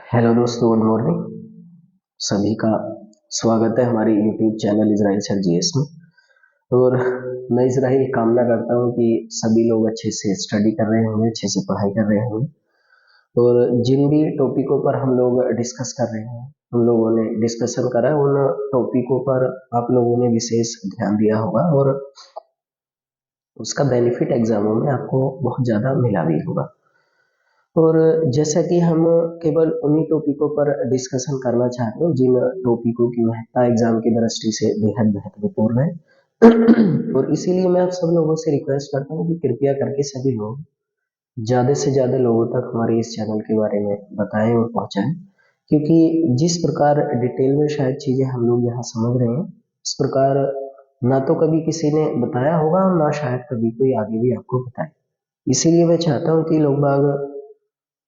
Hello दोस्तों, good morning. सभी का स्वागत है हमारे YouTube channel Israel sir GS में। और मैं इजराइल कामना करता हूँ कि सभी लोग अच्छे से स्टडी कर रहे होंगे, अच्छे से पढ़ाई कर रहे होंगे। और जिन भी टॉपिकों पर हम लोग डिस्कस कर रहे हैं, हम लोगों ने डिस्कशन करा है, उन टॉपिकों पर आप लोगों ने विशेष ध्यान दिया होगा और उसका बेनिफिट एग्जामों में आपको बहुत ज़्यादा मिला भी होगा। और जैसा कि हम केवल उन्हीं टॉपिकों पर डिस्कशन करना चाहते हैं जिन टॉपिकों की महत्ता एग्जाम की दृष्टि से बेहद महत्वपूर्ण है। और इसीलिए मैं आप सब लोगों से रिक्वेस्ट करता हूँ कि कृपया करके सभी लोग ज़्यादा से ज़्यादा लोगों तक हमारे इस चैनल के बारे में बताएं और पहुंचाएं, क्योंकि जिस प्रकार डिटेल में शायद चीज़ें हम लोग यहाँ समझ रहे हैं, इस प्रकार ना तो कभी किसी ने बताया होगा और ना शायद कभी कोई आगे भी आपको बताए। इसीलिए मैं चाहता हूँ कि लोग बाग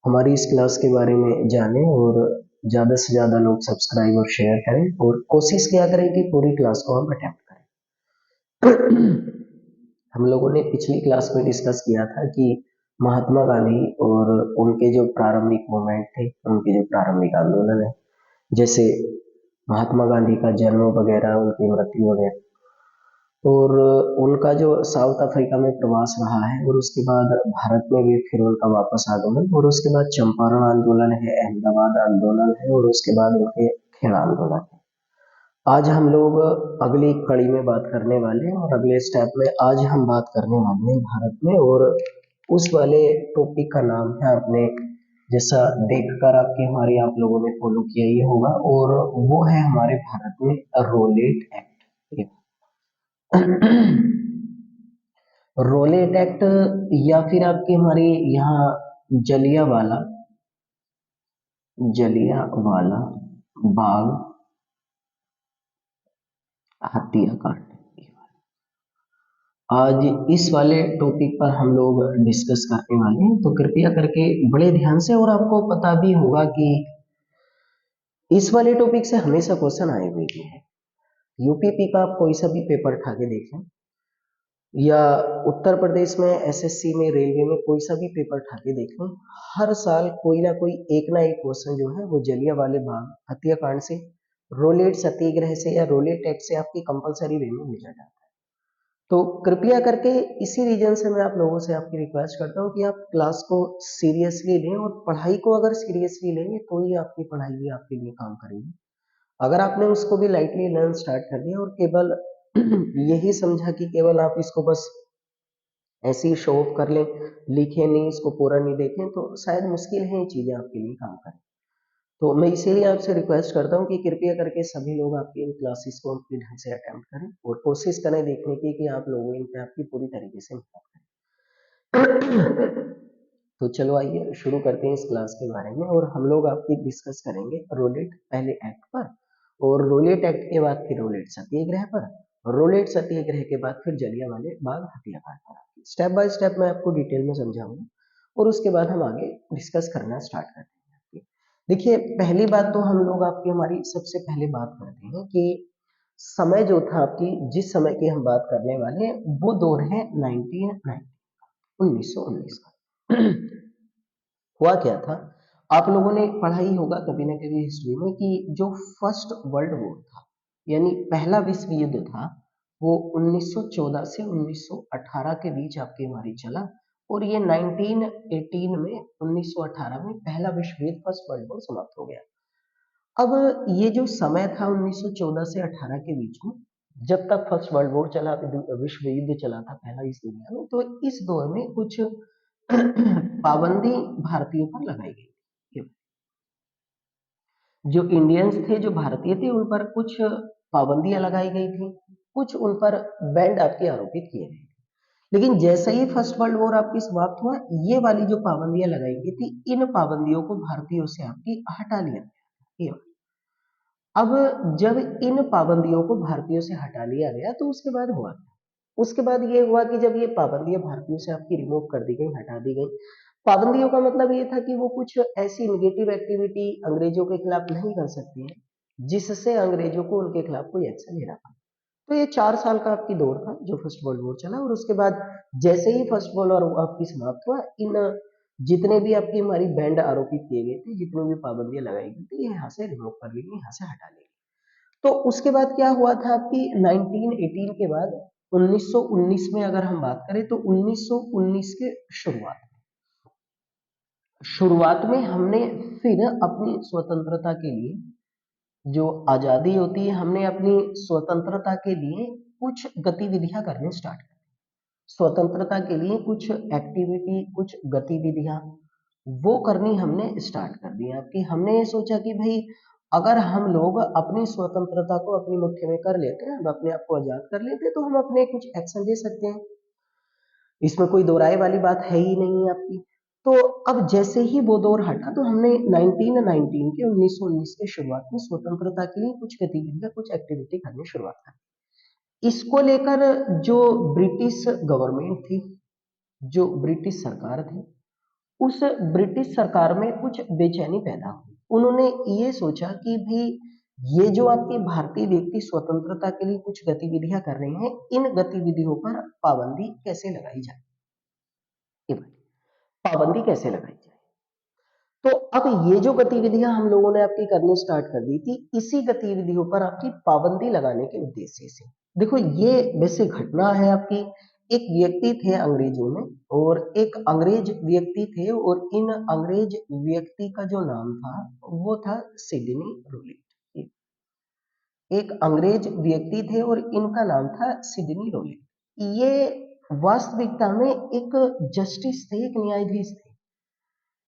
हमारी इस क्लास के बारे में जानें और ज़्यादा से ज़्यादा लोग सब्सक्राइब और शेयर करें और कोशिश किया करें कि पूरी क्लास को हम अटेम्प्ट करें। हम लोगों ने पिछली क्लास में डिस्कस किया था कि महात्मा गांधी और उनके जो प्रारंभिक मूवमेंट थे, उनके जो प्रारंभिक आंदोलन है, जैसे महात्मा गांधी का जन्म वगैरह, उनकी मृत्यु वगैरह, और उनका जो साउथ अफ्रीका में प्रवास रहा है, और उसके बाद भारत में भी फिर उनका वापस आगमन, और उसके बाद चंपारण आंदोलन है, अहमदाबाद आंदोलन है, और उसके बाद उनके खेड़ा आंदोलन है। आज हम लोग अगली कड़ी में बात करने वाले हैं और अगले स्टेप में आज हम बात करने वाले हैं भारत में, और उस वाले टॉपिक का नाम है, आपने जैसा देखकर आपके हमारे आप लोगों ने फॉलो किया ही होगा, और वो है हमारे भारत में रोलेट एक्ट। रोलेट एक्ट, या फिर आपके हमारे यहाँ जलिया वाला बाग हत्याकांड। आज इस वाले टॉपिक पर हम लोग डिस्कस करने वाले हैं, तो कृपया करके बड़े ध्यान से, और आपको पता भी होगा कि इस वाले टॉपिक से हमेशा क्वेश्चन आए हुए भी हैं। यूपीपी का आप कोई सा भी पेपर उठा के देखें, या उत्तर प्रदेश में एसएससी में, रेलवे में कोई सा भी पेपर उठा के देखें, हर साल कोई ना कोई एक ना एक क्वेश्चन जो है वो जलियांवाले बाग हत्याकांड से, रोलेट सत्याग्रह से या रोलेट एक्ट से आपकी कंपलसरी वे में भेजा जाता है। तो कृपया करके इसी रीजन से मैं आप लोगों से आपकी रिक्वेस्ट करता हूँ कि आप क्लास को सीरियसली लें, और पढ़ाई को अगर सीरियसली लेंगे तो ही आपकी पढ़ाई भी आपके लिए काम करेगी। अगर आपने उसको भी लाइटली लर्न स्टार्ट कर दिया और केवल यही समझा कि केवल आप इसको बस ऐसे ही शो ऑफ कर लें, लिखें नहीं, इसको पूरा नहीं देखें, तो शायद मुश्किल है ये चीजें आपके लिए काम करें। तो मैं इसीलिए आपसे रिक्वेस्ट करता हूँ कि कृपया करके सभी लोग आपकी इन क्लासेस को अपने ढंग से अटेम्प्ट करें और कोशिश करें देखने की कि आप लोग इन पे आपकी पूरी तरीके से मेहनत करें। तो चलो आइए शुरू करते हैं इस क्लास के बारे में, और हम लोग आपकी डिस्कस करेंगे रोलेट पहले एक्ट पर, और रोलेट एक्ट के बाद फिर रोलेट सत्याग्रह पर, रोलेट सत्याग्रह के बाद फिर जलियांवाले बाग हत्याकांड पर। स्टेप बाय स्टेप मैं आपको डिटेल में समझाऊंगा और उसके बाद हम आगे डिस्कस करना स्टार्ट करते हैं। देखिए, पहली बात तो हम लोग आपकी हमारी सबसे पहले बात करते हैं कि समय जो था आपकी, जिस समय की हम बात करने वाले हैं वो दौर है 1919 का। हुआ क्या था, आप लोगों ने पढ़ा ही होगा कभी ना कभी हिस्ट्री में कि जो फर्स्ट वर्ल्ड वॉर था, यानी पहला विश्व युद्ध था, वो 1914 से 1918 के बीच आपके हमारी चला, और ये 1918 में 1918 में पहला विश्व युद्ध फर्स्ट वर्ल्ड वॉर समाप्त हो गया। अब ये जो समय था 1914 से 18 के बीच में, जब तक फर्स्ट वर्ल्ड वॉर चला, विश्व युद्ध चला था पहला इस दुनिया में, तो इस दौर में कुछ पाबंदी भारतीयों पर लगाई गई थी। जो इंडियंस थे, जो भारतीय थे, उन पर कुछ पाबंदियां लगाई गई थी, कुछ उन पर बैंड आपके आरोपित किए गए। लेकिन जैसे ही फर्स्ट वर्ल्ड वॉर आपकी समाप्त हुआ, ये वाली जो पाबंदियां लगाई गई थी, इन पाबंदियों को भारतीयों से आपकी हटा लिया गया। अब जब इन पाबंदियों को भारतीयों से हटा लिया गया, तो उसके बाद हुआ क्या? उसके बाद ये हुआ कि जब ये पाबंदियां भारतीयों से आपकी रिमूव कर दी गई, हटा दी गई, पाबंदियों का मतलब ये था कि वो कुछ ऐसी निगेटिव एक्टिविटी अंग्रेजों के खिलाफ नहीं कर सकती है जिससे अंग्रेजों को उनके खिलाफ कोई एक्शन लेना पड़े। तो ये 4 साल का आपकी दौर था जो फर्स्ट वर्ल्ड वॉर चला, और उसके बाद जैसे ही फर्स्ट वर्ल्ड वॉर आपकी समाप्त हुआ, इन जितने भी आपकी हमारी बैंड आरोपित किए गए थे, जितनी भी पाबंदियां लगाई गई थी, ये यहाँ से रिमूव कर ली गई, यहाँ से हटा ली गई। तो उसके बाद क्या हुआ था आपकी 1918 के बाद 1919 में अगर हम बात करें तो 1919 के शुरुआत में हमने फिर अपनी स्वतंत्रता के लिए, जो आजादी होती है, हमने अपनी स्वतंत्रता के लिए कुछ गतिविधियां करने स्टार्ट कर। स्वतंत्रता के लिए कुछ एक्टिविटी, कुछ गतिविधियां वो करनी हमने स्टार्ट कर दी आपकी। हमने ये सोचा कि भाई अगर हम लोग अपनी स्वतंत्रता को अपनी मुट्ठी में कर लेते हैं, हम अपने आप को आजाद कर लेते हैं, तो हम अपने कुछ एक्शन ले सकते हैं। इसमें कोई दो राय वाली बात है ही नहीं आपकी। तो अब जैसे ही वो दौर हटा तो हमने 1919 के शुरुआत में स्वतंत्रता के लिए कुछ गतिविधियां, कुछ एक्टिविटी करनी शुरुआत कर। इसको लेकर जो ब्रिटिश गवर्नमेंट थी, जो ब्रिटिश सरकार थी, उस ब्रिटिश सरकार में कुछ बेचैनी पैदा हुई। उन्होंने ये सोचा कि भाई ये जो आपके भारतीय व्यक्ति स्वतंत्रता के लिए कुछ गतिविधियां कर रहे हैं, इन गतिविधियों पर पाबंदी कैसे लगाई जाए, ये पाबंदी कैसे लगाई जाए। तो अब ये जो गतिविधियां हम लोगों ने आपकी करनी स्टार्ट कर दी थी, इसी गतिविधियों पर आपकी पाबंदी लगाने के उद्देश्य से, देखो ये वैसे घटना है आपकी। एक व्यक्ति थे अंग्रेजों में, और एक अंग्रेज व्यक्ति थे, और इन अंग्रेज व्यक्ति का जो नाम था वो था सिडनी रोलेट। एक अंग्रेज व्यक्ति थे और इनका नाम था सिडनी रोलेट। ये वास्तविकता में एक जस्टिस थे, एक न्यायाधीश थे।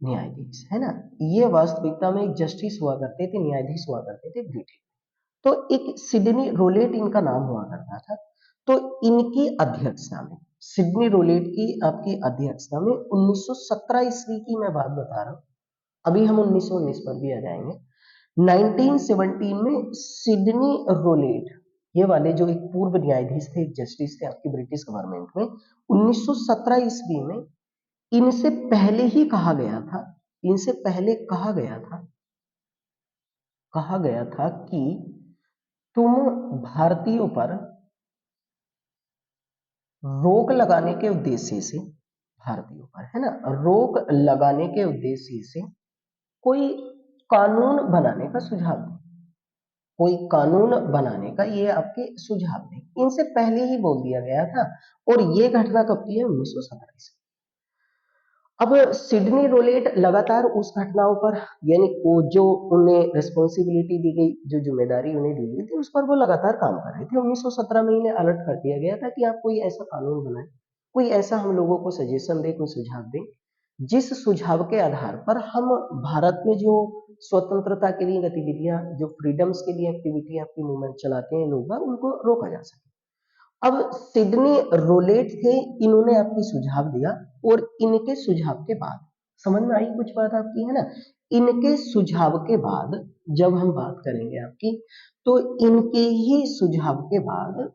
न्यायाधीश है ना, ये वास्तविकता में एक जस्टिस हुआ करते थे, न्यायाधीश हुआ करते थे ब्रिटेन। तो एक सिडनी रोलेट इनका नाम हुआ करता था। तो इनकी अध्यक्षता में, सिडनी रोलेट की आपकी अध्यक्षता में 1917 ईस्वी की मैं बात बता रहा हूँ, अभी हम 1919 पर भी आ जाएंगे। 1917 में सिडनी रोलेट, ये वाले जो एक पूर्व न्यायाधीश थे, एक जस्टिस थे आपकी ब्रिटिश गवर्नमेंट में, 1917 ईस्वी में इनसे पहले ही कहा गया था, इनसे पहले कहा गया था कि तुम भारतीयों पर रोक लगाने के उद्देश्य से, भारतीयों पर है ना, रोक लगाने के उद्देश्य से कोई कानून बनाने का सुझाव दें, कोई कानून बनाने का ये आपके सुझाव दें। इनसे पहले ही बोल दिया गया था, और ये घटना कब की है, 1917 से। अब सिडनी रोलेट लगातार उस घटनाओं पर, यानी वो जो उन्हें रिस्पॉन्सिबिलिटी दी गई, जो जिम्मेदारी उन्हें दी गई थी, उस पर वो लगातार काम कर रहे थे। 1917 में इन्हें अलर्ट कर दिया गया था कि आप कोई ऐसा कानून बनाएं, कोई ऐसा हम लोगों को सजेशन दें, कोई सुझाव दें, जिस सुझाव के आधार पर हम भारत में जो स्वतंत्रता के लिए गतिविधियां, जो फ्रीडम्स के लिए एक्टिविटी आपकी मूवमेंट चलाते हैं लोग, उनको रोका जा सके। अब सिडनी रोलेट थे, इन्होंने आपकी सुझाव दिया, और इनके सुझाव के बाद, समझ में आई कुछ बात आपकी है ना, इनके सुझाव के बाद जब हम बात करेंगे आपकी, तो इनके ही सुझाव के बाद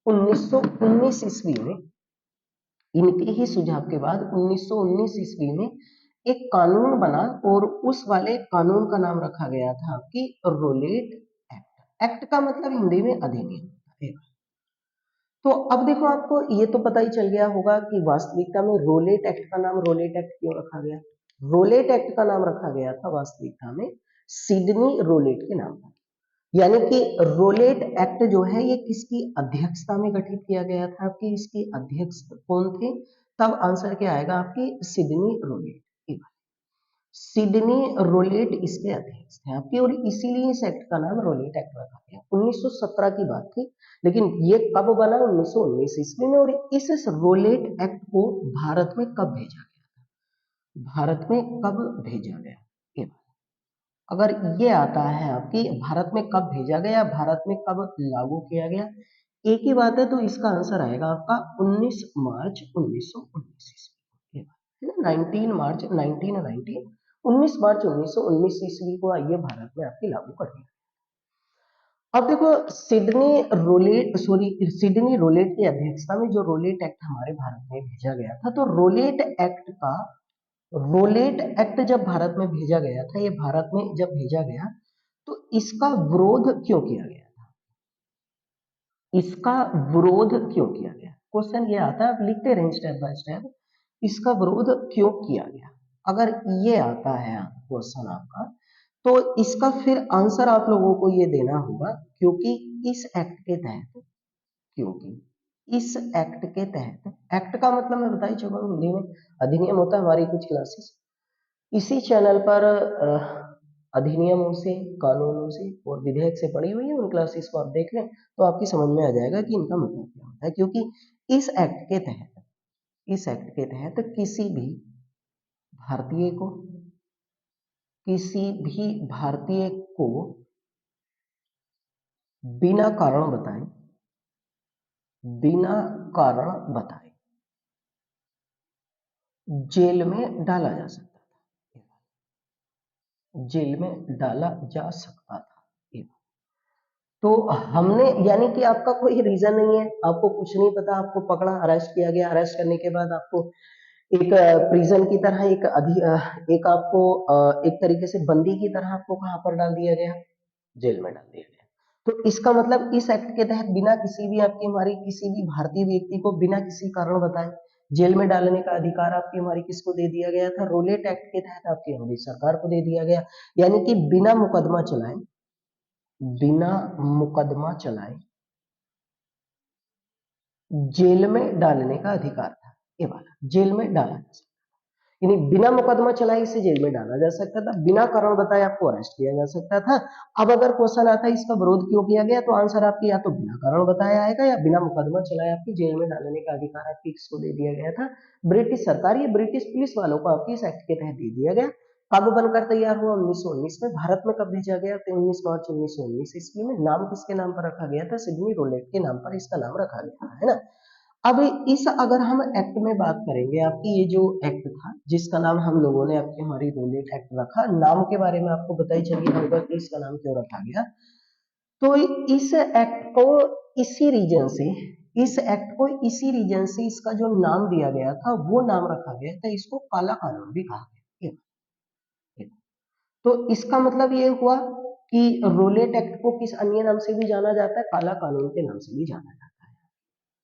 1919 ईस्वी में, इनके ही सुझाव के बाद 1919 ईस्वी में एक कानून बना, और उस वाले कानून का नाम रखा गया था आपकी रोलेट एक्ट। एक्ट का मतलब हिंदी में अधिनियम। तो अब देखो, आपको ये तो पता ही चल गया होगा कि वास्तविकता में रोलेट एक्ट का नाम रोलेट एक्ट क्यों रखा गया। रोलेट एक्ट का नाम रखा गया था वास्तविकता में सिडनी रोलेट के नाम पर। यानी कि रोलेट एक्ट जो है ये किसकी अध्यक्षता में गठित किया गया था आपकी, इसकी अध्यक्ष कौन थे, तब आंसर क्या आएगा आपकी, सिडनी रोलेट। सिडनी रोलेट इसके अध्यक्ष थे आपके, और इसीलिए इस एक्ट का नाम रोलेट एक्ट रखा गया। 1917 की बात थी, लेकिन ये कब बना, 1919 ईस्वी में। और इस रोलेट एक्ट को भारत में कब भेजा गया, भारत में कब भेजा गया, ये अगर ये आता है आपकी, भारत में कब भेजा गया, भारत में कब लागू किया गया, एक ही बात है, तो इसका आंसर आएगा आपका 19 मार्च 1919 ईस्वी, है ना, 19 मार्च 1919, 19 मार्च 1919 ईस्वी को ये भारत में आपकी लागू कर दिया। अब देखो, सिडनी रोलेट की अध्यक्षता में जो रोलेट एक्ट हमारे भारत में भेजा गया था, तो रोलेट एक्ट जब भारत में भेजा गया था, ये भारत में जब भेजा गया, तो इसका विरोध क्यों किया गया था, इसका विरोध क्यों किया गया, क्वेश्चन ये आता है, आप लिखते रहें स्टेप बाय स्टेप, इसका विरोध क्यों किया गया। अगर ये आता है क्वेश्चन आपका, तो इसका फिर आंसर आप लोगों को ये देना होगा क्योंकि इस एक्ट के तहत, क्योंकि इस एक्ट के तहत, एक्ट का मतलब मैं बता ही चुका हूँ हिंदी में, अधिनियम होता है हमारी कुछ क्लासेस इसी चैनल पर अधिनियमों से, कानूनों से और विधेयक से पड़ी हुई है, उन क्लासेस को आप देख लें तो आपकी समझ में आ जाएगा कि इनका मतलब क्या होता है। क्योंकि इस एक्ट के तहत, इस एक्ट के तहत किसी भी भारतीय को, किसी भी भारतीय को बिना कारण बताए, बिना कारण बताए जेल में डाला जा सकता था, जेल में डाला जा सकता था। तो हमने, यानी कि आपका कोई रीजन नहीं है, आपको कुछ नहीं पता, आपको पकड़ा, अरेस्ट किया गया, अरेस्ट करने के बाद आपको एक प्रिजन की तरह, एक आपको एक तरीके से बंदी की तरह आपको कहां पर डाल दिया गया, जेल में डाल दिया गया। तो इसका मतलब इस एक्ट के तहत बिना किसी भी आपकी हमारी किसी भी भारतीय व्यक्ति को बिना किसी कारण बताए जेल में डालने का अधिकार आपकी हमारी किसको दे दिया गया था, रोलेट एक्ट के तहत आपकी हमारी सरकार को दे दिया गया। यानी कि बिना मुकदमा चलाए, बिना मुकदमा चलाए जेल में डालने का अधिकार था, ये वाला जेल में डाला जा सकता, यानी बिना मुकदमा चलाए इसे जेल में डाला जा सकता था, बिना कारण बताए आपको अरेस्ट किया जा सकता था। अब अगर क्वेश्चन आता है इसका विरोध क्यों किया गया, तो आंसर आपकी या तो बिना कारण बताया आएगा या बिना मुकदमा चलाए आपकी जेल में डालने का अधिकार आपकी किसको दे दिया गया था, ब्रिटिश सरकार या ब्रिटिश पुलिस वालों को आपकी इस एक्ट के तहत दे दिया गया। कब बनकर तैयार हुआ, 1919 में। भारत में कब भेजा गया, 19 मार्च 1919 ईस्वी में। नाम किसके नाम पर रखा गया था, सिडनी रोलेट के नाम पर इसका नाम रखा गया था, है ना। अब इस अगर हम एक्ट में बात करेंगे, आपकी ये जो एक्ट था जिसका नाम हम लोगों ने आपकी हमारी रोलेट एक्ट रखा, नाम के बारे में आपको बताई चलिए होगा कि इसका नाम क्यों रखा गया। तो इस एक्ट को इसी रीजन से, इस एक्ट को इसी रीजन से इसका जो नाम दिया गया था वो नाम रखा गया था, इसको काला कानून भी कहा गया। तो इसका मतलब ये हुआ कि रोलेट एक्ट को किस अन्य नाम से भी जाना जाता है, काला कानून के नाम से भी जाना जाता है।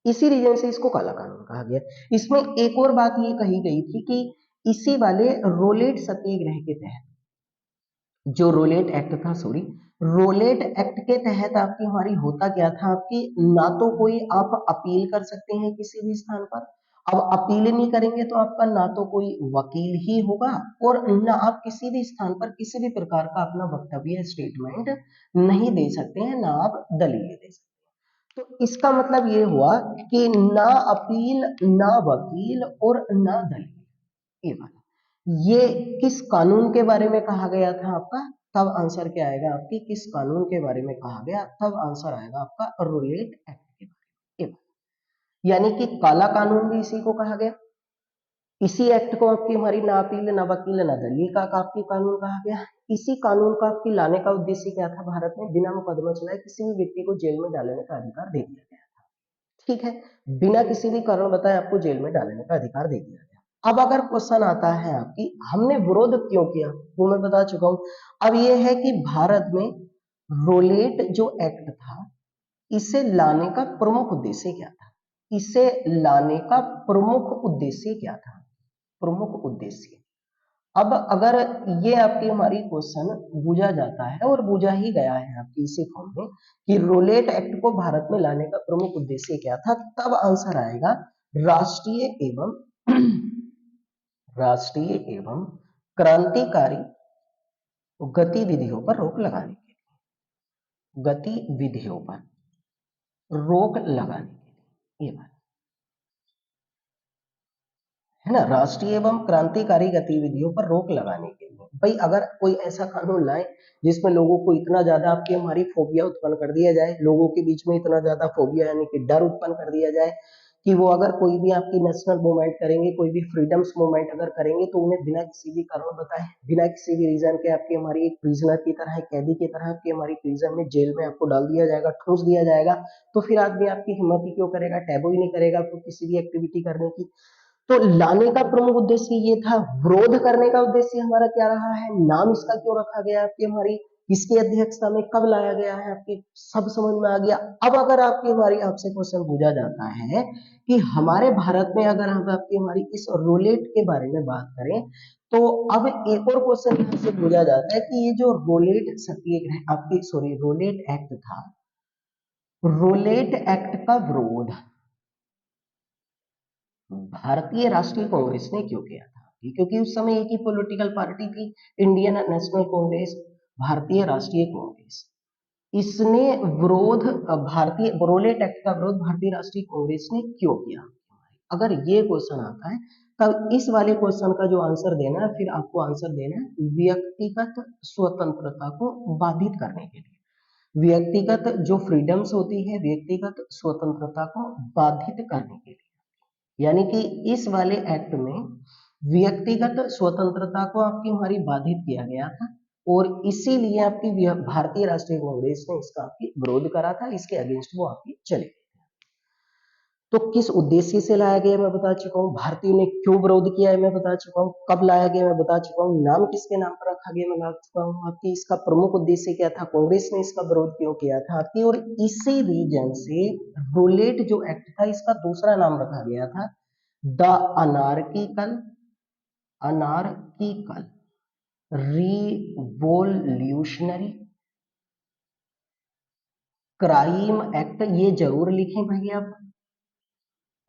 इसी रीजन से इसको काला कानून कहा गया। इसमें एक और बात ये कही गई थी कि इसी वाले रोलेट सत्याग्रह के तहत, जो रोलेट एक्ट था, सॉरी, रोलेट एक्ट के तहत आपकी हमारी होता क्या था, आपकी ना तो कोई आप अपील कर सकते हैं किसी भी स्थान पर, अब अपील नहीं करेंगे तो आपका ना तो कोई वकील ही होगा और ना आप किसी भी स्थान पर किसी भी प्रकार का अपना वक्तव्य स्टेटमेंट नहीं दे सकते हैं, ना आप दलीलें दे सकते हैं। तो इसका मतलब ये हुआ कि ना अपील, ना वकील और ना दलील, ये वाला, ये किस कानून के बारे में कहा गया था आपका, तब आंसर क्या आएगा आपकी, किस कानून के बारे में कहा गया, तब आंसर आएगा आपका रोलेट एक्ट के बारे में। यानी कि काला कानून भी इसी को कहा गया, इसी एक्ट को आपकी हमारी ना अपील, ना वकील, ना दलील का आपकी कानून कहा गया। इसी कानून का आपकी लाने का उद्देश्य क्या था, भारत में बिना मुकदमा चलाए किसी भी व्यक्ति को जेल में डालने का अधिकार दे दिया गया। ठीक है, बिना किसी भी कारण बताए आपको जेल में डालने का अधिकार दे दिया गया। अब अगर क्वेश्चन आता है आपकी हमने विरोध क्यों किया, वो मैं बता चुका हूं। अब ये है कि भारत में रोलेट जो एक्ट था, इसे लाने का प्रमुख उद्देश्य क्या था, इसे लाने का प्रमुख उद्देश्य क्या था, प्रमुख उद्देश्य। अब अगर ये आपकी हमारी क्वेश्चन पूछा जाता है और पूछा ही गया है आपकी इसी फॉर्म में कि रोलेट एक्ट को भारत में लाने का प्रमुख उद्देश्य क्या था, तब आंसर आएगा राष्ट्रीय एवं राष्ट्रीय एवं क्रांतिकारी गतिविधियों पर रोक लगाने के लिए, गतिविधियों पर रोक लगाने के लिए, ये बात है ना, राष्ट्रीय एवं क्रांतिकारी गतिविधियों पर रोक लगाने के लिए। भाई अगर कोई ऐसा कानून लाए जिसमें लोगों को इतना ज्यादा आपकी हमारी फोबिया उत्पन्न कर दिया जाए, लोगों के बीच में इतना ज्यादा फोबिया यानी कि डर उत्पन्न कर दिया जाए कि वो अगर कोई भी आपकी नेशनल मूवमेंट करेंगे, कोई भी फ्रीडम्स मूवमेंट अगर करेंगे तो उन्हें बिना किसी भी कारण बताए, बिना किसी भी रीजन के आपकी हमारी एक प्रिजनर की तरह, एक कैदी की तरह आपकी हमारी प्रिजन में, जेल में आपको डाल दिया जाएगा, ठूस दिया जाएगा, तो फिर आदमी आपकी हिम्मत ही क्यों करेगा, टैबू ही नहीं करेगा आपको किसी भी एक्टिविटी करने की। तो लाने का प्रमुख उद्देश्य ये था। विरोध करने का उद्देश्य हमारा क्या रहा है, नाम इसका क्यों रखा गया आपकी हमारी किसकी अध्यक्षता में कब लाया गया है, आपके सब समझ में आ गया। अब अगर आपकी हमारी आपसे क्वेश्चन पूछा जाता है कि हमारे भारत में अगर हम आपकी हमारी इस रोलेट के बारे में बात करें, तो अब एक और क्वेश्चन यहाँ से पूछा जाता है कि ये जो रोलेट सत्याग्रह आपकी सॉरी रोलेट एक्ट था, रोलेट एक्ट का विरोध भारतीय राष्ट्रीय कांग्रेस ने क्यों किया था? क्योंकि उस समय एक ही पॉलिटिकल पार्टी थी, इंडियन नेशनल कांग्रेस, भारतीय राष्ट्रीय कांग्रेस। इसने विरोध भारतीय रोलेट एक्ट का विरोध भारतीय राष्ट्रीय कांग्रेस ने क्यों किया? अगर ये क्वेश्चन आता है तब इस वाले क्वेश्चन का जो आंसर देना है, फिर आपको आंसर देना है व्यक्तिगत स्वतंत्रता को बाधित करने के लिए। व्यक्तिगत जो फ्रीडम्स होती है, व्यक्तिगत स्वतंत्रता को बाधित करने के लिए, यानी कि इस वाले एक्ट में व्यक्तिगत स्वतंत्रता को आपकी हमारी बाधित किया गया था और इसीलिए आपकी भारतीय राष्ट्रीय कांग्रेस ने इसका आपकी विरोध करा था, इसके अगेंस्ट वो आपकी चले गए। तो किस उद्देश्य से लाया गया मैं बता चुका हूँ, भारतीयों ने क्यों विरोध किया है मैं बता चुका हूँ, कब लाया गया मैं बता चुका हूँ, नाम किसके नाम पर रखा गया मैं बता चुका हूँ आपकी, इसका प्रमुख उद्देश्य क्या था, कांग्रेस ने इसका विरोध क्यों किया था आपकी, और इसी रीजन से रोलेट जो एक्ट था इसका दूसरा नाम रखा गया था the anarchical revolutionary crime act. ये जरूर लिखें भाई आप,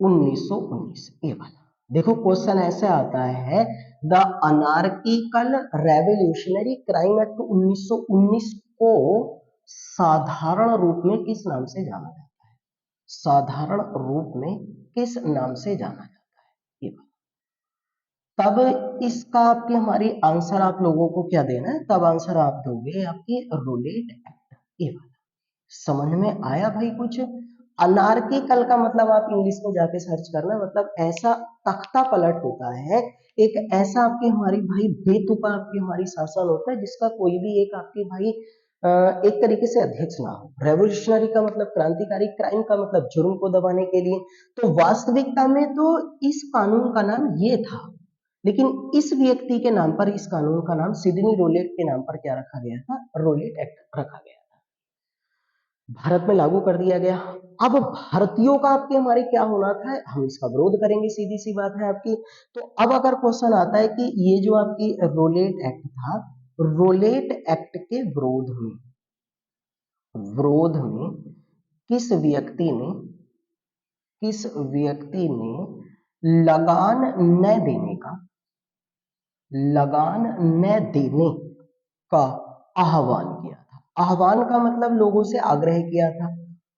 1919 ये वाला। देखो क्वेश्चन ऐसे आता है the anarchical revolutionary crime act 1919 को साधारण रूप में किस नाम से जाना जाता है, साधारण रूप में किस नाम से जाना जाता है ये बात। तब इसका आपके हमारी आंसर आप लोगों को क्या देना है, तब आंसर आप दोगे आपकी रोलेट एक्ट ये वाला। समझ में आया भाई कुछ? अनार्किकल का मतलब आप इंग्लिश में जाके सर्च करना, मतलब ऐसा तख्ता पलट होता है, एक ऐसा आपकी हमारी भाई बेतुका आपकी हमारी शासन होता है जिसका कोई भी एक आपकी भाई एक तरीके से अध्यक्ष ना हो। रेवोल्यूशनरी का मतलब क्रांतिकारी, क्राइम का मतलब जुर्म को दबाने के लिए। तो वास्तविकता में तो इस कानून का नाम ये था, लेकिन इस व्यक्ति के नाम पर इस कानून का नाम सिडनी रोलेट के नाम पर क्या रखा गया था, रोलेट एक्ट रखा गया था, भारत में लागू कर दिया गया। अब भारतीयों का आपके हमारे क्या होना था, हम इसका विरोध करेंगे, सीधी सी बात है आपकी। तो अब अगर क्वेश्चन आता है कि ये जो आपकी रोलेट एक्ट था, रोलेट एक्ट के विरोध में किस व्यक्ति ने लगान न देने का आह्वान किया था। आह्वान का मतलब लोगों से आग्रह किया था,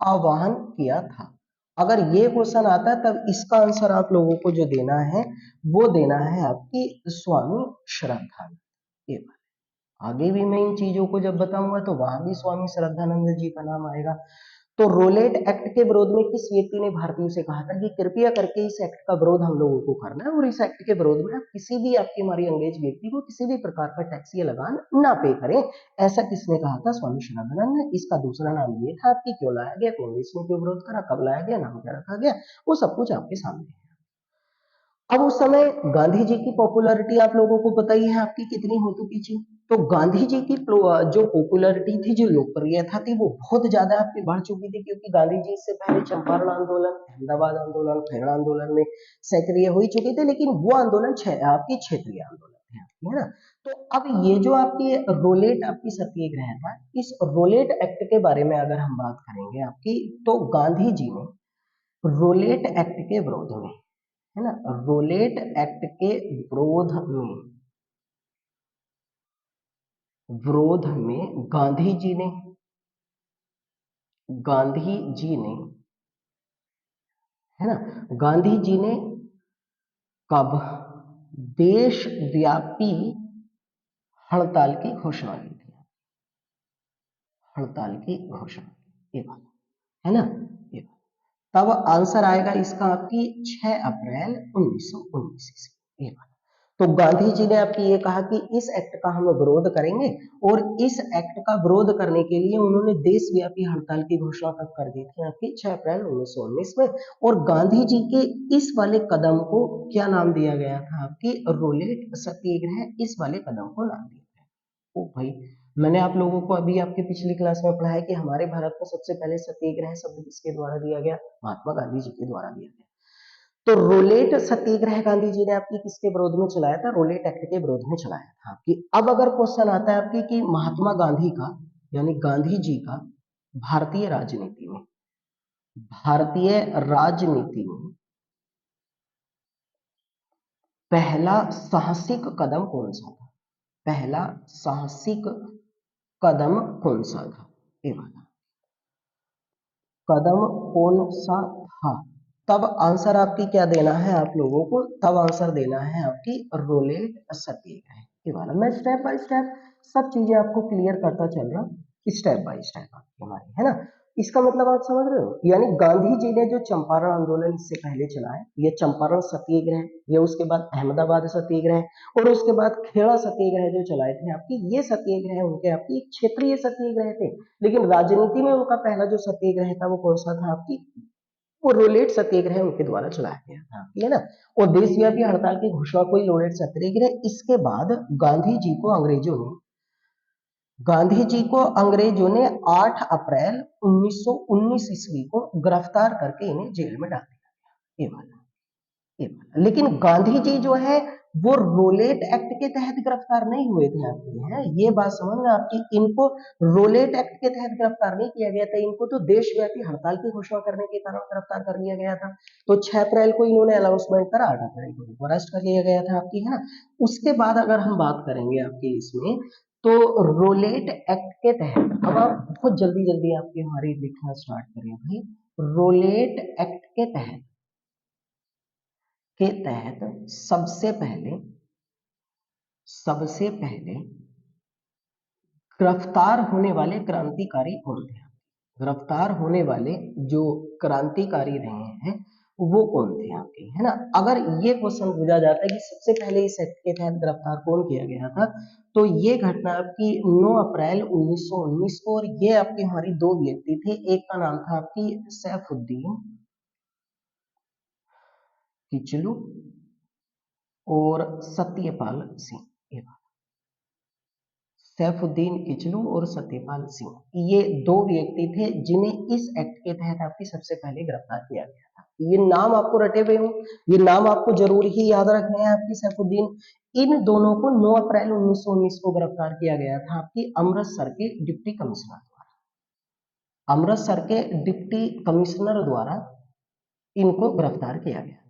आह्वान किया था। अगर ये क्वेश्चन आता है तब इसका आंसर आप लोगों को जो देना है वो देना है आपकी स्वामी श्रद्धानंद। ये बात आगे भी मैं इन चीजों को जब बताऊंगा तो वहां भी स्वामी श्रद्धानंद जी का नाम आएगा। तो रोलेट एक्ट के विरोध में किस व्यक्ति ने भारतीयों से कहा था कि कृपया करके इस एक्ट का विरोध हम लोगों को करना है और इस एक्ट के विरोध में आप किसी भी आपकी हमारी अंग्रेज व्यक्ति को किसी भी प्रकार का टैक्स या लगान ना पे करें। ऐसा किसने कहा था, स्वामी श्रद्धानंद ने। इसका दूसरा नाम ये था आपकी, क्यों लाया गया, कांग्रेस ने क्यों विरोध करा, कब लाया गया, नाम क्या रखा गया, वो सब कुछ आपके सामने है। अब उस समय गांधी जी की पॉपुलैरिटी आप लोगों को पता ही है आपकी कितनी हो चुकी थी। तो गांधी जी की जो पॉपुलैरिटी थी, जो लोकप्रियता थी, वो बहुत ज्यादा आपकी बढ़ चुकी थी, क्योंकि गांधी जी इससे पहले चंपारण आंदोलन, अहमदाबाद आंदोलन, खेड़ा आंदोलन में सक्रिय हो चुके थे, लेकिन वो आंदोलन आपकी क्षेत्रीय आंदोलन थे, है ना। तो अब ये जो आपकी रोलेट आपकी सत्याग्रह था, इस रोलेट एक्ट के बारे में अगर हम बात करेंगे आपकी, तो गांधी जी ने रोलेट एक्ट के विरोध में, है ना, रोलेट एक्ट के विरोध में गांधी जी ने, है ना, गांधी जी ने कब देशव्यापी हड़ताल की घोषणा की थी, हड़ताल की घोषणा, ये बात है ना, ये बात। तब आंसर आएगा इसका आपकी 6 अप्रैल 1919 ईस्वी, ये बात। तो गांधी जी ने आपकी ये कहा कि इस एक्ट का हम विरोध करेंगे, और इस एक्ट का विरोध करने के लिए उन्होंने देशव्यापी हड़ताल की घोषणा कब कर दी थी आपकी, 6 अप्रैल 1919 में। और गांधी जी के इस वाले कदम को क्या नाम दिया गया था आपकी, रोलेट सत्याग्रह, इस वाले कदम को नाम दिया गया। ओ भाई, मैंने आप लोगों को अभी आपके पिछली क्लास में पढ़ाया कि हमारे भारत में सबसे पहले सत्याग्रह शब्द किसके द्वारा दिया गया? महात्मा गांधी जी के द्वारा दिया गया। तो रोलेट सत्याग्रह गांधी जी ने आपकी किसके विरोध में चलाया था? रोलेट एक्ट के विरोध में चलाया था आपकी। अब अगर क्वेश्चन आता है आपकी कि महात्मा गांधी का यानी गांधी जी का भारतीय राजनीति में पहला साहसिक कदम कौन सा था? पहला साहसिक कदम कौन सा था? ये वाला कदम कौन सा था? तब आंसर आपकी क्या देना है आप लोगों को? तब आंसर देना है आपकी रोलेट सत्याग्रह। ये वाला मैं स्टेप बाय स्टेप सब चीजें आपको क्लियर करता चल रहा, स्टेप बाय स्टेप आपकी हमारी, है ना। इसका मतलब आप समझ रहे हो, यानी गांधी जी ने जो चंपारण आंदोलन इससे पहले चलाया, ये चंपारण सत्याग्रह, ये उसके बाद अहमदाबाद सत्याग्रह और उसके बाद खेड़ा सत्याग्रह जो चलाए थे आपकी, ये सत्याग्रह उनके आपकी क्षेत्रीय सत्याग्रह थे। लेकिन राजनीति में उनका पहला जो सत्याग्रह था वो कौन सा था आपकी? वो रोलेट सत्याग्रह उनके द्वारा चलाया गया था, है ना। और देशव्यापी हड़ताल की घोषणा कोई रोलेट सत्याग्रह। इसके बाद गांधी जी को अंग्रेजों ने 8 अप्रैल 1919 ईस्वी को गिरफ्तार करके इन्हें जेल में डाल दिया। ये वाला लेकिन गांधी जी जो है वो रोलेट एक्ट के तहत गिरफ्तार नहीं हुए थे आपके, हैं ये बात समझना आपकी। इनको रोलेट एक्ट के तहत गिरफ्तार नहीं किया गया था, इनको तो देशव्यापी हड़ताल की घोषणा करने के कारण गिरफ्तार कर लिया गया था। तो 6 अप्रैल को इन्होंने अनाउंसमेंट करा, 8 अप्रैल को इनको अरेस्ट कर लिया गया था आपकी, है ना। उसके बाद अगर हम बात करेंगे आपके इसमें, तो रोलेट एक्ट के तहत अब आप बहुत जल्दी जल्दी आपकी हमारी लिखना स्टार्ट करें भाई। रोलेट एक्ट के तहत सबसे पहले गिरफ्तार होने वाले क्रांतिकारी कौन थे? गिरफ्तार होने वाले जो क्रांतिकारी रहे हैं वो कौन थे आपके, है ना। अगर ये क्वेश्चन पूछा जाता है कि सबसे पहले इस एक्ट के तहत गिरफ्तार कौन किया गया था, तो ये घटना आपकी 9 अप्रैल 1919 को, और ये आपकी हमारी दो व्यक्ति थे। एक का नाम था आपकी सैफुद्दीन किचलू और सत्यपाल सिंह। सैफुद्दीन किचलू और सत्यपाल सिंह, ये दो व्यक्ति थे जिन्हें इस एक्ट के तहत आपकी सबसे पहले गिरफ्तार किया गया था। ये नाम आपको रटे हुए हो, ये नाम आपको जरूर ही याद रखने हैं आपकी। सैफुद्दीन, इन दोनों को 9 अप्रैल 1919 को गिरफ्तार किया गया था आपकी अमृतसर के डिप्टी कमिश्नर द्वारा। अमृतसर के डिप्टी कमिश्नर द्वारा इनको गिरफ्तार किया गया था।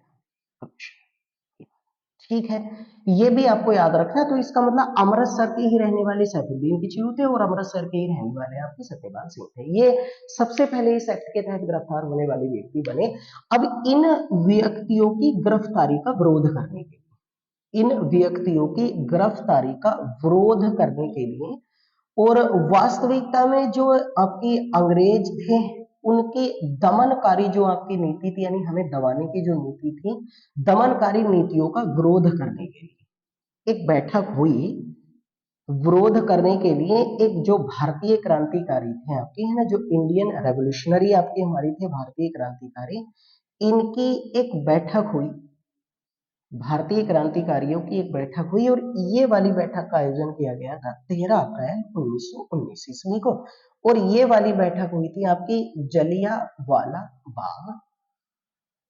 ठीक है, ये भी आपको याद रखना। तो इसका मतलब अमृतसर के ही रहने वाले सैफुद्दीन किचलू थे और अमृतसर के ही रहने वाले आपके सत्यपाल सिंह थे। ये सबसे पहले इस एक्ट के तहत गिरफ्तार होने वाले व्यक्ति बने। अब इन व्यक्तियों की गिरफ्तारी का विरोध करने के लिए, इन व्यक्तियों की गिरफ्तारी का विरोध करने के लिए, और वास्तविकता में जो आपकी अंग्रेज थे उनकी दमनकारी जो आपकी नीति थी, यानी हमें दबाने की जो नीति थी, दमनकारी नीतियों का विरोध करने के लिए एक बैठक हुई। विरोध करने के लिए एक जो भारतीय क्रांतिकारी थे आपके, है ना, जो इंडियन रेवोल्यूशनरी आपके हमारी थे भारतीय क्रांतिकारी, इनकी एक बैठक हुई। भारतीय क्रांतिकारियों की एक बैठक हुई और ये वाली बैठक का आयोजन किया गया था 13 अप्रैल 1919 ईस्वी को। और ये वाली बैठक हुई थी आपकी जलियांवाला बाग।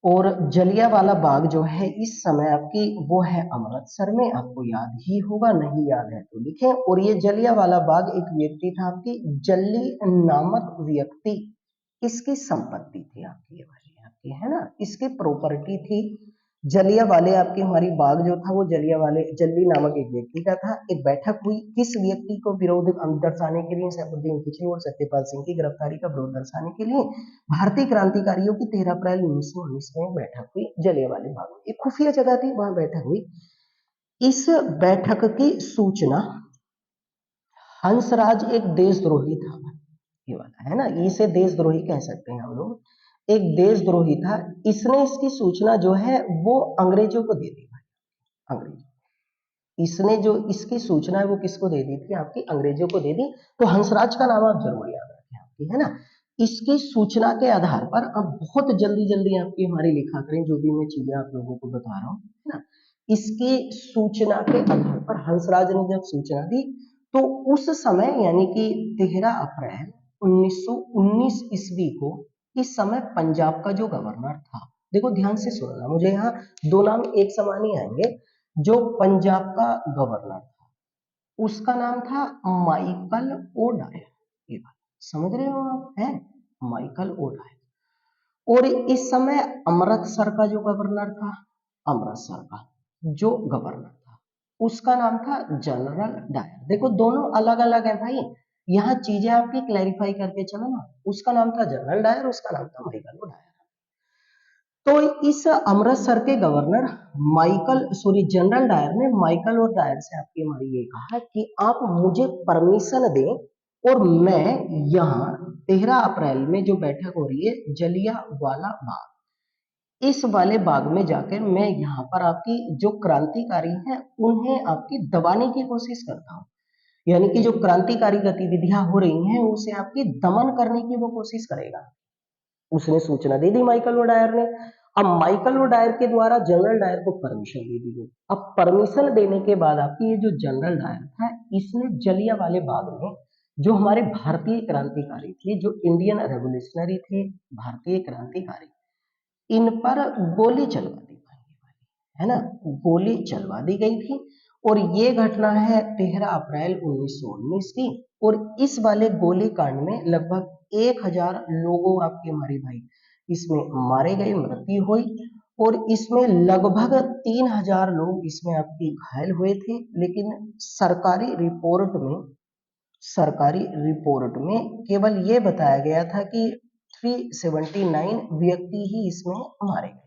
और जलियांवाला बाग जो है इस समय आपकी वो है अमृतसर में, आपको याद ही होगा, नहीं याद है तो लिखें। और ये जलियांवाला बाग एक व्यक्ति था आपकी, जल्ली नामक व्यक्ति, इसकी संपत्ति थी आपकी, ये वाली आपकी, है ना, इसकी प्रॉपर्टी थी। जलियांवाले आपकी हमारी बाग जो था वो जल्ली नामक एक व्यक्ति का था। एक बैठक हुई किस व्यक्ति को विरोध दर्शाने के लिए? सैफुद्दीन किचलू और सत्यपाल सिंह की गिरफ्तारी का विरोध दर्शाने के लिए भारतीय क्रांतिकारियों की 13 अप्रैल 1919 में बैठक हुई जलियांवाले बाग में। एक खुफिया जगह थी, वहां बैठक हुई। इस बैठक की सूचना हंसराज एक देशद्रोही था, ये वाला, है ना, इसे देशद्रोही कह सकते हैं हम लोग। एक देशद्रोही था, इसने इसकी सूचना जो है वो अंग्रेजों को दे दी भाई। अंग्रेज, इसने जो इसकी सूचना है वो किसको दे दी थी? आपकी अंग्रेजों को दे दी। तो हंसराज का नाम आप जरूर याद रखें आपकी, है ना। इसकी सूचना के आधार पर अब बहुत जल्दी जल्दी आपकी हमारी लिखा करें जो भी मैं चीजें आप लोगों को बता रहा हूँ, है ना। इसकी सूचना के आधार पर हंसराज ने जब सूचना दी तो उस समय यानी कि 13 अप्रैल 1919 ईस्वी को इस समय पंजाब का जो गवर्नर था, देखो ध्यान से सुनना, मुझे यहाँ दो नाम एक समान ही आएंगे। जो पंजाब का गवर्नर था उसका नाम था माइकल ओ डायर। ये बात समझ रहे हो आप, है माइकल ओ डायर। और इस समय अमृतसर का जो गवर्नर था, अमृतसर का जो गवर्नर था उसका नाम था जनरल डायर। देखो दोनों अलग अलग है भाई, यहाँ चीजें आपकी क्लैरिफाई करके चलो ना। उसका नाम था जनरल डायर, उसका नाम था माइकल ओ डायर। तो इस अमृतसर के गवर्नर जनरल डायर ने माइकल और डायर से आपकी हमारी ये कहा कि आप मुझे परमिशन दें और मैं यहाँ 13 अप्रैल में जो बैठक हो रही है जलियांवाला बाग, इस वाले बाग में जाकर मैं यहाँ पर आपकी जो क्रांतिकारी हैं उन्हें आपकी दबाने की कोशिश करता हूँ। यानी कि जो क्रांतिकारी गतिविधियां हो रही हैं उसे आपकी दमन करने की वो कोशिश करेगा। उसने सूचना दे दी माइकल ओडायर ने। अब माइकल ओडायर के द्वारा जनरल डायर को परमिशन दे दी गई। अब परमिशन देने के बाद आपकी ये जो जनरल डायर था इसने जलियांवाले बाग में जो हमारे भारतीय क्रांतिकारी थे, जो इंडियन रेवोल्यूशनरी थे, भारतीय क्रांतिकारी, इन पर गोली चलवा दी गई, है ना, गोली चलवा दी गई थी। और ये घटना है 13 अप्रैल 1919 की। और इस वाले गोली कांड में लगभग 1000 लोगों आपके हमारे भाई इसमें मारे गए, मृत्यु हुई। और इसमें लगभग 3000 लोग इसमें आपकी घायल हुए थे। लेकिन सरकारी रिपोर्ट में केवल ये बताया गया था कि 379 व्यक्ति ही इसमें मारे गए।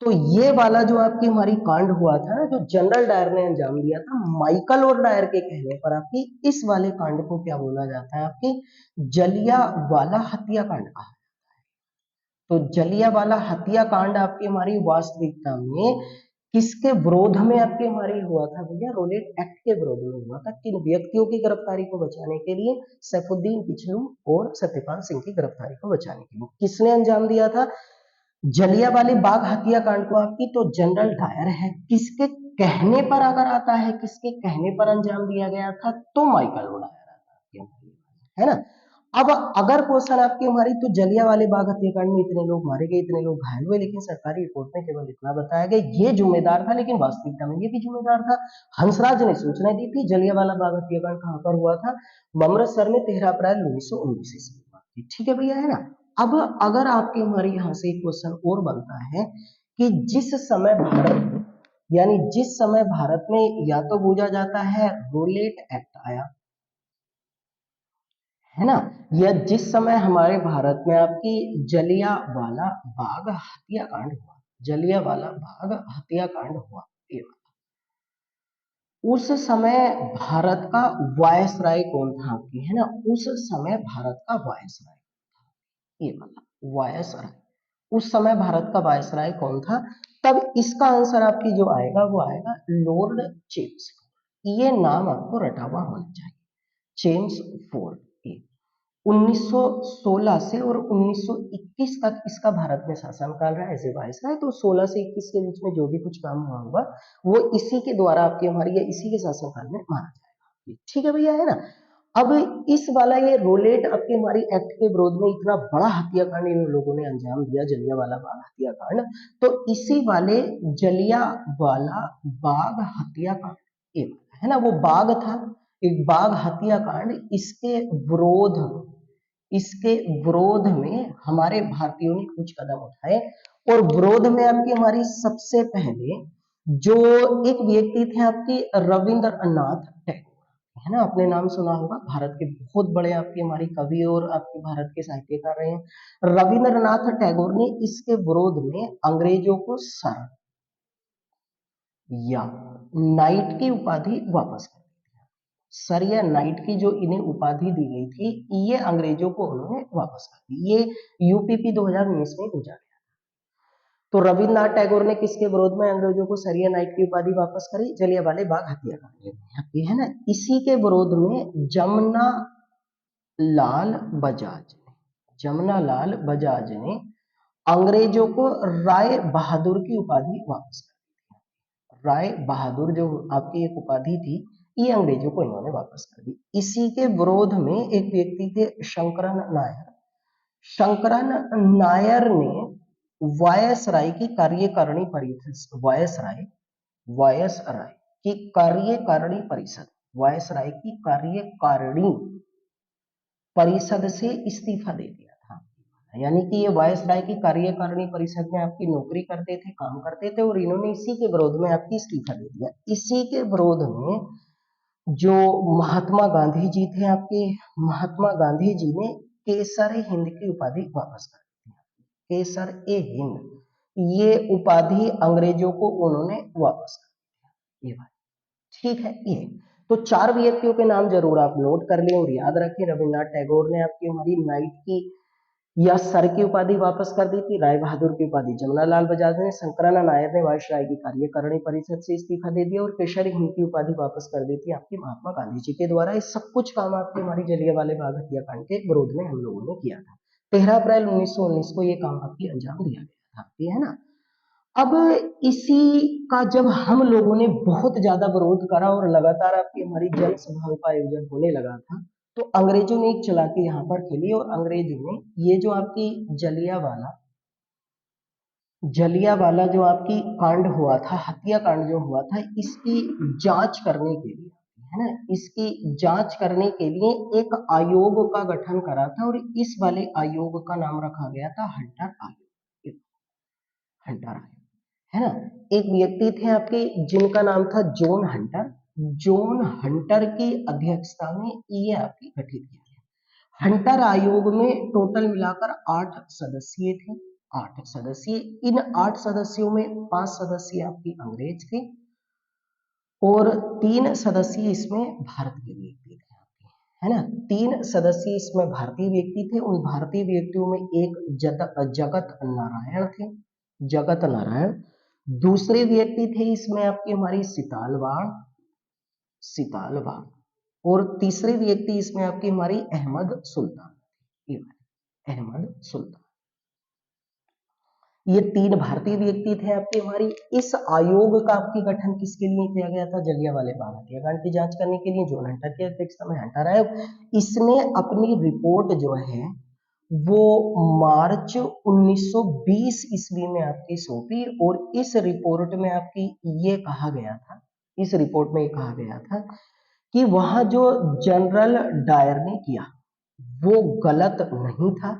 तो ये वाला जो आपकी हमारी कांड हुआ था ना, जो जनरल डायर ने अंजाम दिया था माइकल और डायर के कहने पर, आपकी इस वाले कांड को क्या बोला जाता है, आपकी जलियांवाला हत्याकांड कहा। तो जलियांवाला हत्याकांड आपकी हमारी वास्तविकता में किसके विरोध में आपके हमारी हुआ था भैया? रोलेट एक्ट के विरोध में हुआ था। किन व्यक्तियों की गिरफ्तारी को बचाने के लिए? सैफुद्दीन किचलू और सत्यपाल सिंह की गिरफ्तारी को बचाने के लिए। किसने अंजाम दिया था जलियांवाले बाग हत्याकांड को आपकी? तो जनरल डायर है। किसके कहने पर अगर आता है, किसके कहने पर अंजाम दिया गया था, तो माइकल ओ डायर आता है ना। अब अगर क्वेश्चन आपकी हमारी, तो जलियांवाले बाग हत्याकांड में इतने लोग मारे गए, इतने लोग घायल हुए, लेकिन सरकारी रिपोर्ट में केवल इतना बताया गया ये जिम्मेदार था, लेकिन वास्तविकता में ये भी जिम्मेदार था। हंसराज ने सूचना दी थी जलियांवाला बाग हत्याकांड कहां पर हुआ था? अमृतसर में 13 अप्रैल 1919 ईस्वी। ठीक है भैया, है ना। अब अगर आपके हमारे यहाँ से एक क्वेश्चन और बनता है कि जिस समय भारत में या तो पूछा जाता है रोलेट एक्ट आया, है ना, या जिस समय हमारे भारत में आपकी जलियांवाला बाग हत्याकांड हुआ, जलियांवाला बाग हत्याकांड हुआ, ये उस समय भारत का वायसराय कौन था आपकी, है ना, उस समय भारत का वायसराय, ये वाला वायसराय, उस समय भारत का वायसराय कौन था? तब इसका आंसर आपकी जो आएगा वो आएगा लॉर्ड चेम्सफोर्ड। ये नाम आपको रटा हुआ होना चाहिए, चेम्सफोर्ड। 1916 से और 1921 तक इसका भारत में शासन काल रहा एज ए वायसराय। तो 16 से 21 के बीच में जो भी कुछ काम हुआ होगा वो इसी के द्वारा आपके हमारी, या इसी के शासनकाल में माना जाएगा। ठीक है भैया, है ना। अब इस वाला ये रोलेट आपके हमारी एक्ट के विरोध में इतना बड़ा हत्याकांड इन लोगों ने अंजाम दिया, जलियांवाला बाग हत्याकांड। तो इसी वाले जलियांवाला बाग हत्याकांड, है ना, वो बाग था, एक बाग हत्याकांड, इसके विरोध में हमारे भारतीयों ने कुछ कदम उठाए। और विरोध में आपकी हमारी सबसे पहले जो एक व्यक्ति थे आपकी रविंद्रनाथ टैगोर, है ना, आपने नाम सुना होगा, भारत के बहुत बड़े आपके हमारी कवि और आपके भारत के साहित्यकार रहे हैं। रविंद्रनाथ टैगोर ने इसके विरोध में अंग्रेजों को सर या नाइट की उपाधि वापस कर, सर या नाइट की जो इन्हें उपाधि दी गई थी ये अंग्रेजों को उन्होंने वापस कर दी। ये यूपीपी 2019 में पूछा गया। तो रविन्द्रनाथ टैगोर ने किसके विरोध में अंग्रेजों को सर या नाइट की उपाधि वापस करी? जलियांवाले बाग हत्याकांड में, है ना। इसी के विरोध में जमुना लाल बजाज ने अंग्रेजों को राय बहादुर की उपाधि वापस कर दी। राय बहादुर जो आपकी एक उपाधि थी ये अंग्रेजों को इन्होंने वापस कर दी। इसी के विरोध में एक व्यक्ति थे शंकरन नायर। शंकरन नायर ने वायसराय की कार्यकारिणी परिषद, वायसराय की कार्यकारिणी परिषद, वायसराय की कार्यकारिणी परिषद से इस्तीफा दे दिया था। यानी कि ये वायसराय की कार्यकारिणी परिषद में आपकी नौकरी करते थे, काम करते थे, और इन्होंने इसी के विरोध में आपकी इस्तीफा दे दिया। इसी के विरोध में जो महात्मा गांधी जी थे आपके, महात्मा गांधी जी ने केसर हिंद की उपाधि वापस कर दी। केसर ए हिंद ये उपाधि अंग्रेजों को उन्होंने वापस कर दिया। ये बात ठीक है। ये तो 4 व्यक्तियों के नाम जरूर आप नोट कर लें और याद रखें। रविन्द्रनाथ टैगोर ने आपकी हमारी नाइट की या सर की उपाधि वापस कर दी थी। राय बहादुर की उपाधि जमुनालाल बजाज ने, शंकरन नायर ने वायसराय की कार्यकारिणी परिषद से इस्तीफा दे दिया और केसर हिंद की उपाधि वापस कर दी थी आपकी महात्मा गांधी जी के द्वारा। ये सब कुछ काम आपकी हमारी जलियांवाला बाग हत्याकांड के विरोध में हम लोगों ने किया था। 13 अप्रैल 1919 को ये काम आपकी अंजाम दिया गया था, ये है ना। अब इसी का जब हम लोगों ने बहुत ज्यादा विरोध करा और लगातार आपकी हमारी जनसभाओं का आयोजन होने लगा था, तो अंग्रेजों ने एक चालाकी यहाँ पर खेली और अंग्रेजों ने ये जो आपकी जलियांवाला जो आपकी कांड हुआ था, हत्याकांड जो हुआ था, इसकी जांच करने के लिए, है ना, इसकी जांच करने के लिए एक आयोग का गठन करा था और इस वाले आयोग का नाम रखा गया था हंटर आयोग। हंटर आयोग, है ना। एक व्यक्ति थे आपके जिनका नाम था जॉन हंटर। जॉन हंटर की अध्यक्षता में ये आपकी गठित किया गया। हंटर आयोग में टोटल मिलाकर 8 सदस्य थे। 8 सदस्य। इन 8 सदस्यों में 5 सदस्य आपकी अंग्रेज थे और 3 सदस्य इसमें भारतीय व्यक्ति थे आपके, है ना। 3 सदस्य इसमें भारतीय व्यक्ति थे। उन भारतीय व्यक्तियों में एक जगत नारायण थे, जगत नारायण। दूसरे व्यक्ति थे इसमें आपके हमारी सितालवाड़, और तीसरे व्यक्ति इसमें आपकी हमारी अहमद सुल्तान। अहमद सुल्तान, ये 3 भारतीय व्यक्ति थे आपके हमारी। इस आयोग का आपकी गठन किसके लिए किया गया था? जलियांवाला बाग हत्याकांड की जांच करने के लिए जॉन हंटर की अध्यक्षता में हंटर आयोग। इसने अपनी रिपोर्ट जो है वो मार्च 1920 ईस्वी में आपकी सौंपी और इस रिपोर्ट में आपकी ये कहा गया था, इस रिपोर्ट में ये कहा गया था कि वहां जो जनरल डायर ने किया वो गलत नहीं था,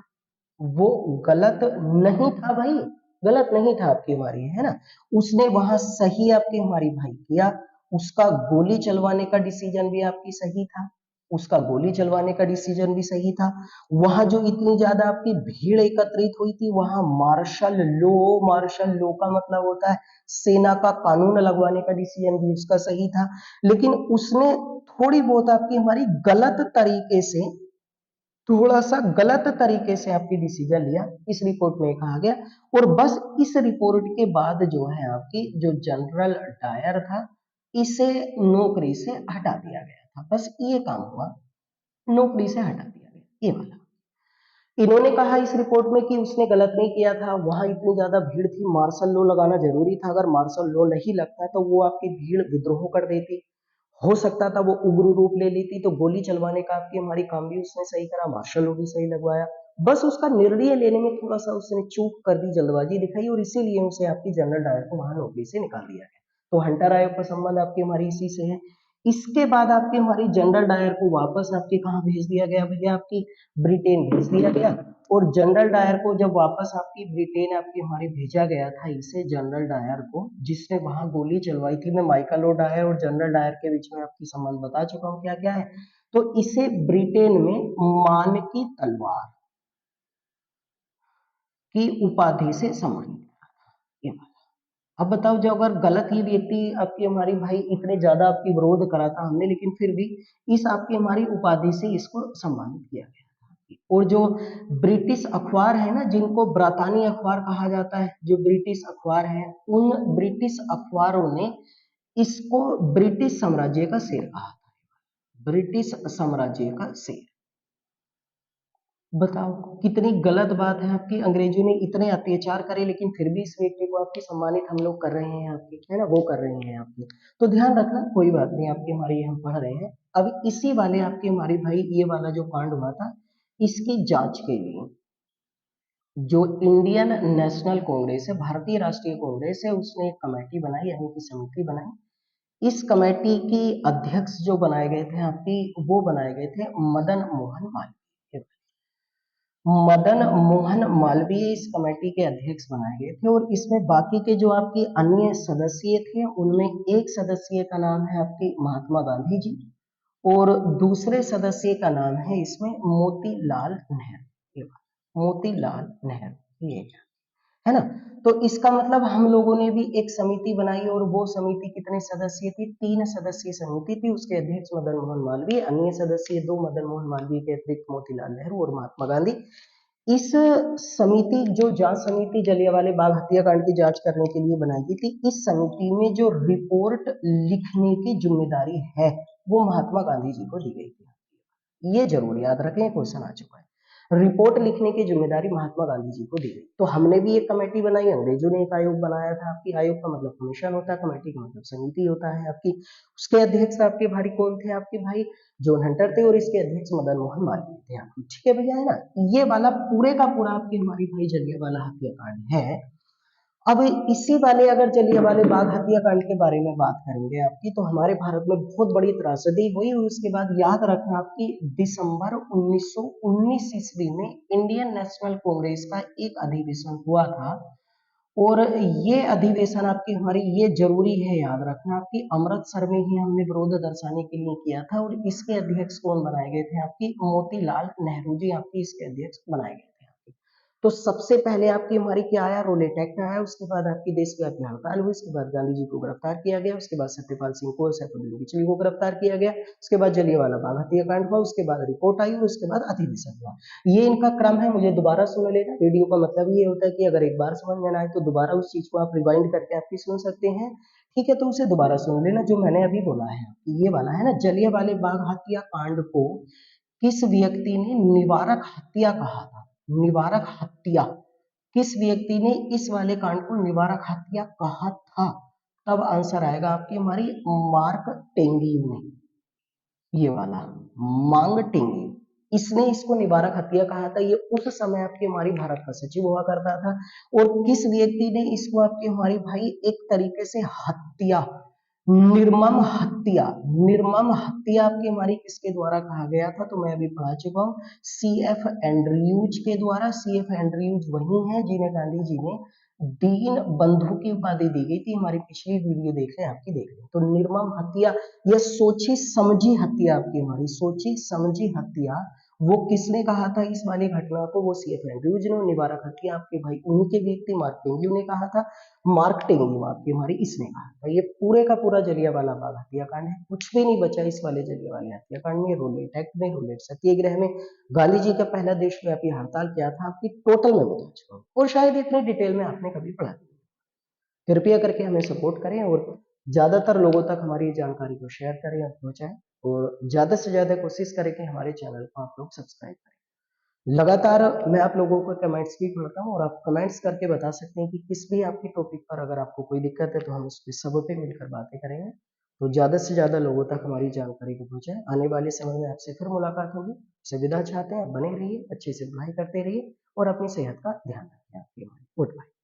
वो गलत नहीं था भाई, गलत नहीं था आपकी हमारी, है ना। उसने वहां सही आपकी हमारी भाई किया। उसका गोली चलवाने का डिसीजन भी आपकी सही था, उसका गोली चलवाने का डिसीजन भी सही था। वहां जो इतनी ज्यादा आपकी भीड़ एकत्रित हुई थी, वहां मार्शल लॉ का मतलब होता है सेना का कानून लगवाने का डिसीजन भी उसका सही था। लेकिन उसने थोड़ी बहुत आपकी हमारी थोड़ा सा गलत तरीके से आपकी डिसीजन लिया, इस रिपोर्ट में कहा गया। और बस इस रिपोर्ट के बाद जो है आपकी जो जनरल डायर था इसे नौकरी से हटा दिया गया था। बस ये काम हुआ, नौकरी से हटा दिया गया, ये वाला। इन्होंने कहा इस रिपोर्ट में कि उसने गलत नहीं किया था, वहां इतनी ज्यादा भीड़ थी, मार्शल लॉ लगाना जरूरी था। अगर मार्शल लॉ नहीं लगता तो वो आपकी भीड़ विद्रोह कर देती, हो सकता था वो उग्र रूप ले लेती, तो गोली चलवाने का आपकी हमारी काम भी उसने सही करा, मार्शल लॉ भी सही लगवाया। बस उसका निर्णय लेने में थोड़ा सा उसने चूक कर दी, जल्दबाजी दिखाई, और इसीलिए उसे आपकी जनरल डायर को वहां नौकरी से निकाल दिया गया। तो हंटर आयोग का संबंध आपकी हमारी इसी से है। इसके बाद आपकी हमारी जनरल डायर को वापस आपके कहाँ भेज दिया गया भैया? आपकी ब्रिटेन भेज दिया गया। और जनरल डायर को जब वापस आपकी ब्रिटेन आपकी हमारी भेजा गया था, इसे जनरल डायर को जिसने वहां गोली चलवाई थी, मैं माइकल ओ डायर और जनरल डायर के बीच में आपकी संबंध बता चुका हूं क्या क्या है। तो इसे ब्रिटेन में मान की तलवार की उपाधि से सम्मानित किया गया। अब बताओ, जो अगर गलत ही व्यक्ति आपकी हमारी भाई इतने ज्यादा आपकी विरोध करा था हमने, लेकिन फिर भी इस आपकी हमारी उपाधि से इसको सम्मानित किया गया था। और जो ब्रिटिश अखबार है ना, जिनको ब्रितानी अखबार कहा जाता है, जो ब्रिटिश अखबार है, उन ब्रिटिश अखबारों ने इसको ब्रिटिश साम्राज्य का शेर कहा था, ब्रिटिश साम्राज्य का शेर। बताओ कितनी गलत बात है आपकी। अंग्रेजों ने इतने अत्याचार करे लेकिन फिर भी इस व्यक्ति को आपकी सम्मानित हम लोग कर रहे हैं आपकी, है ना, वो कर रहे हैं आपकी। तो ध्यान रखना, कोई बात नहीं, आपकी हमारी हम पढ़ रहे हैं। अब इसी वाले आपके हमारे भाई ये वाला जो कांड हुआ था, इसकी जांच के लिए जो इंडियन नेशनल कांग्रेस है, भारतीय राष्ट्रीय कांग्रेस है, उसने एक कमेटी बनाई, यानी कि समिति बनाई। इस कमेटी की अध्यक्ष जो बनाए गए थे आपकी, वो बनाए गए थे मदन मोहन मालवीय। मदन मोहन मालवीय इस कमेटी के अध्यक्ष बनाए गए थे। और इसमें बाकी के जो आपकी अन्य सदस्य थे, उनमें एक सदस्य का नाम है आपकी महात्मा गांधी जी, और दूसरे सदस्य का नाम है इसमें मोतीलाल नेहरू। ये मोतीलाल नेहरू, ये है ना। तो इसका मतलब हम लोगों ने भी एक समिति बनाई, और वो समिति कितने सदस्य थी? 3 सदस्यीय समिति थी। उसके अध्यक्ष मदन मोहन मालवीय, अन्य सदस्य 2 मदन मोहन मालवीय के अतिरिक्त मोतीलाल नेहरू और महात्मा गांधी। इस समिति, जो जांच समिति जलियांवाले बाग हत्याकांड की जांच करने के लिए बनाई गई थी, इस समिति में जो रिपोर्ट लिखने की जिम्मेदारी है वो महात्मा गांधी जी को दी गई थी। ये जरूर याद रखें, क्वेश्चन आ चुका है। रिपोर्ट लिखने की जिम्मेदारी महात्मा गांधी जी को दी गई। तो हमने भी एक कमेटी बनाई, अंग्रेजों ने एक आयोग बनाया था आपकी। आयोग का मतलब कमीशन होता है, कमेटी का मतलब समिति होता है आपकी। उसके अध्यक्ष आपके भाई कौन थे? आपके भाई जॉन हंटर थे, और इसके अध्यक्ष मदन मोहन मालवीय थे आपकी। ठीक है भैया, है ना। ये वाला पूरे का पूरा आपके हमारी भाई जलियांवाला हत्याकांड है। अब इसी वाले अगर जलियांवाले बाग हत्याकांड के बारे में बात करेंगे आपकी, तो हमारे भारत में बहुत बड़ी त्रासदी हुई। और उसके बाद याद रखना आपकी, दिसंबर 1919 ईस्वी में इंडियन नेशनल कांग्रेस का एक अधिवेशन हुआ था। और ये अधिवेशन आपकी हमारी, ये जरूरी है याद रखना आपकी, अमृतसर में ही हमने विरोध दर्शाने के लिए किया था। और इसके अध्यक्ष कौन बनाए गए थे? आपकी मोतीलाल नेहरू जी आपकी इसके अध्यक्ष बनाए गए थे। तो सबसे पहले आपकी हमारी क्या आया? रोलेट एक्ट आया। उसके बाद आपकी देशव्यापी हड़ताल हुई। उसके बाद गांधी जी को गिरफ्तार किया गया। उसके बाद सत्यपाल सिंह को और सैफुद्दीन किचलू को गिरफ्तार किया गया। उसके बाद जलियांवाला बाग हत्याकांड हुआ। उसके बाद रिपोर्ट आई, और उसके बाद अधिवेशन हुआ। ये इनका क्रम है, मुझे दोबारा सुन लेना। वीडियो का मतलब ये होता है कि अगर एक बार समझ में ना आए तो दोबारा उस चीज को आप रिवाइंड करके आपकी सुन सकते हैं। ठीक है, तो उसे दोबारा सुन लेना जो मैंने अभी बोला है। ये वाला है ना, जलियांवाले बाग हत्याकांड को किस व्यक्ति ने निवारक हत्या कहा था? निवारक हत्या, किस व्यक्ति ने इस वाले कांड को निवारक हत्या कहा था? तब आंसर आएगा आपकी हमारी मार्क टेंग्यू ने। ये वाला मांग टेंग्यू, इसने इसको निवारक हत्या कहा था। ये उस समय आपकी हमारी भारत का सचिव हुआ करता था। और किस व्यक्ति ने इसको आपकी हमारी भाई एक तरीके से हत्या, निर्मम हत्या, निर्मम हत्या आपकी हमारी किसके द्वारा कहा गया था? तो मैं अभी पढ़ा चुका हूँ, CF एंड्रयूज के द्वारा। CF एंड्रयूज वही है जिन्हें गांधी जी ने दीन बंधु की उपाधि दी गई थी। हमारी पिछली वीडियो देख लें, आपकी देख लें। तो निर्मम हत्या, यह सोची समझी हत्या आपकी हमारी, सोची समझी हत्या, वो किसने कहा था इस वाली घटना को? वो CF एंड्रयूज ने। निवारक हत्या आपके भाई उन्हीं के व्यक्ति मार्क टेंग्यू ने कहा था। मार्क टेंग्यू आपकी हमारी इसने कहा था। ये पूरे का पूरा जलियांवाला बाग हत्याकांड है। कुछ भी नहीं बचा इस वाले जलियांवाले हत्याकांड में, रोलेट एक्ट में, रोलेट सत्याग्रह में। गांधी जी का पहला देशव्यापी हड़ताल क्या था आपकी, टोटल में बता चुका हूँ, और शायद इतने डिटेल में आपने कभी पढ़ा नहीं। कृपया करके हमें सपोर्ट करें, और ज्यादातर लोगों तक हमारी जानकारी को शेयर करें और पहुंचाएं। और ज्यादा से ज्यादा कोशिश करें कि हमारे चैनल को आप लोग सब्सक्राइब करें। लगातार मैं आप लोगों को कमेंट्स भी पढ़ता हूँ, और आप कमेंट्स करके बता सकते हैं कि किस भी आपकी टॉपिक पर अगर आपको कोई दिक्कत है, तो हम उस पर सब पे मिलकर बातें करेंगे। तो ज्यादा से ज्यादा लोगों तक हमारी जानकारी को पहुंचाएं। आने वाले समय में आपसे फिर मुलाकात होगी। सुविधा चाहते हैं, बने रहिए, अच्छे से पढ़ाई करते रहिए, और अपनी सेहत का ध्यान रखें। आपकी गुड बाय।